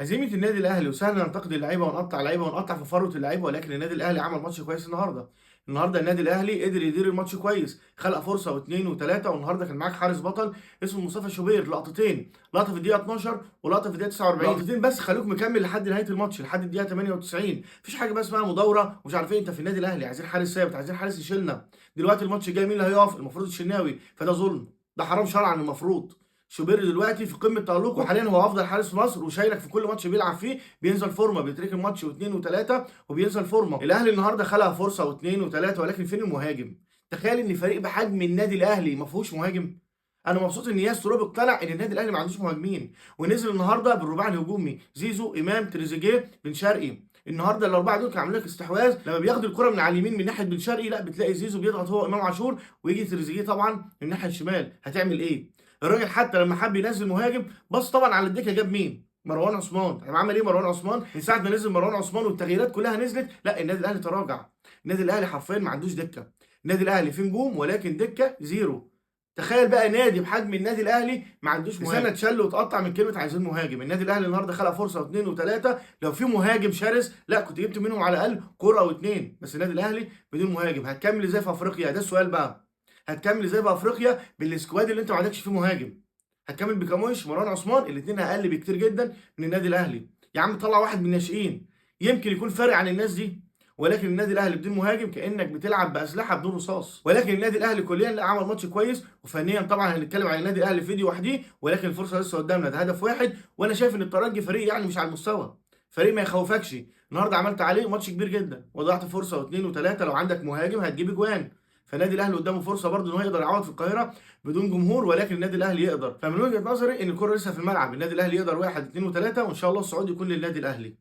هزيمة النادي الأهلي وسهل ننتقد اللعيبة ونقطع اللعيبة ونقطع في فروة اللعيبة، ولكن النادي الأهلي عمل ماتش كويس النهارده. النهارده النادي الأهلي قدر يدير الماتش كويس، خلق فرصة واثنين وثلاثة، والنهارده كان معاك حارس بطل اسمه مصطفى شوبير، لقطتين، لقطة في الدقيقة 12 ولقطة في الدقيقة 49، لقطتين بس خلوك مكمل لحد نهاية الماتش لحد الدقيقة 98. مفيش حاجة بس اسمها مداورة ومش عارف ايه، انت في النادي الأهلي عايزين حارس ثابت، عايزين حارس يشيلنا. دلوقتي الماتش الجاي مين اللي هيقف؟ المفروض الشناوي، فده ظلم، ده حرام شرعا. المفروض شوبير دلوقتي في قمه تالقه، وحاليا هو افضل حارس في مصر وشايلك في كل ماتش بيلعب فيه، بينزل فورمه، بيتركن ماتش واثنين وثلاثه وبينزل فورمه. الاهلي النهارده خلق فرصه واثنين وثلاثه، ولكن فين المهاجم؟ تخيل ان فريق بحجم النادي الاهلي ما فيهوش مهاجم. انا مبسوط ان ياس تروب اقتنع ان النادي الاهلي ما عندوش مهاجمين، ونزل النهارده بالرباعي الهجومي: زيزو، امام، تريزيجيه، بن شرقي. النهارده الاربعه دول كانوا عاملين لك استحواذ، لما بياخدوا الكره من على اليمين من ناحيه بن شرقي، لا بتلاقي زيزو بيضغط هو امام عاشور، ويجي تريزيجيه طبعا من الناحيه الشمال. هتعمل ايه؟ الراجل حتى لما حب ينزل مهاجم بص طبعا على الدكه، جاب مين؟ مروان عثمان. طب عمل ايه مروان عثمان من ساعه ما نزل مروان عثمان والتغييرات كلها نزلت؟ لا، النادي الاهلي تراجع. النادي الاهلي حرفيا ما عندوش دكه. النادي الاهلي فيه نجوم ولكن دكه زيرو. تخيل بقى نادي بحجم النادي الاهلي ما عندوش مهاجم. سنه اتشل واتقطع من كلمه عايزين مهاجم. النادي الاهلي النهارده خلق فرصه واثنين وثلاثه، لو في مهاجم شرس لا كنت جبت منهم على الاقل كره او اتنين، بس النادي الاهلي بدون مهاجم. هتكمل ازاي في افريقيا؟ ده السؤال بقى. هتكمل ازاي في افريقيا بالسكواد اللي انت ما عندكش فيه مهاجم؟ هتكمل بكاموش، مروان عثمان، الاثنين اقل بكتير جدا من النادي الاهلي. يا عم طلع واحد من الناشئين يمكن يكون فارق عن الناس دي. ولكن النادي الاهلي بدون مهاجم كانك بتلعب باسلحه بدون رصاص. ولكن النادي الاهلي كليا لا، عمل ماتش كويس، وفنيا طبعا هنتكلم عن النادي الاهلي فيديو وحديه، ولكن الفرصه لسه قدامنا، ده هدف واحد. وانا شايف ان الترجي فريق يعني مش على المستوى، فريق ما يخوفكش. النهارده عملت عليه ماتش كبير جدا، وضعت فرصه واثنين وثلاثه، لو عندك مهاجم هتجيب اجوان. فالنادي الاهلي قدامه فرصه برضه ان هو يقدر يعوض في القاهره بدون جمهور، ولكن النادي الاهلي يقدر. فمن وجهه نظري ان الكره لسه في الملعب، النادي الاهلي يقدر واحد اثنين وثلاثه، وان شاء الله الصعود يكون للنادي الاهلي.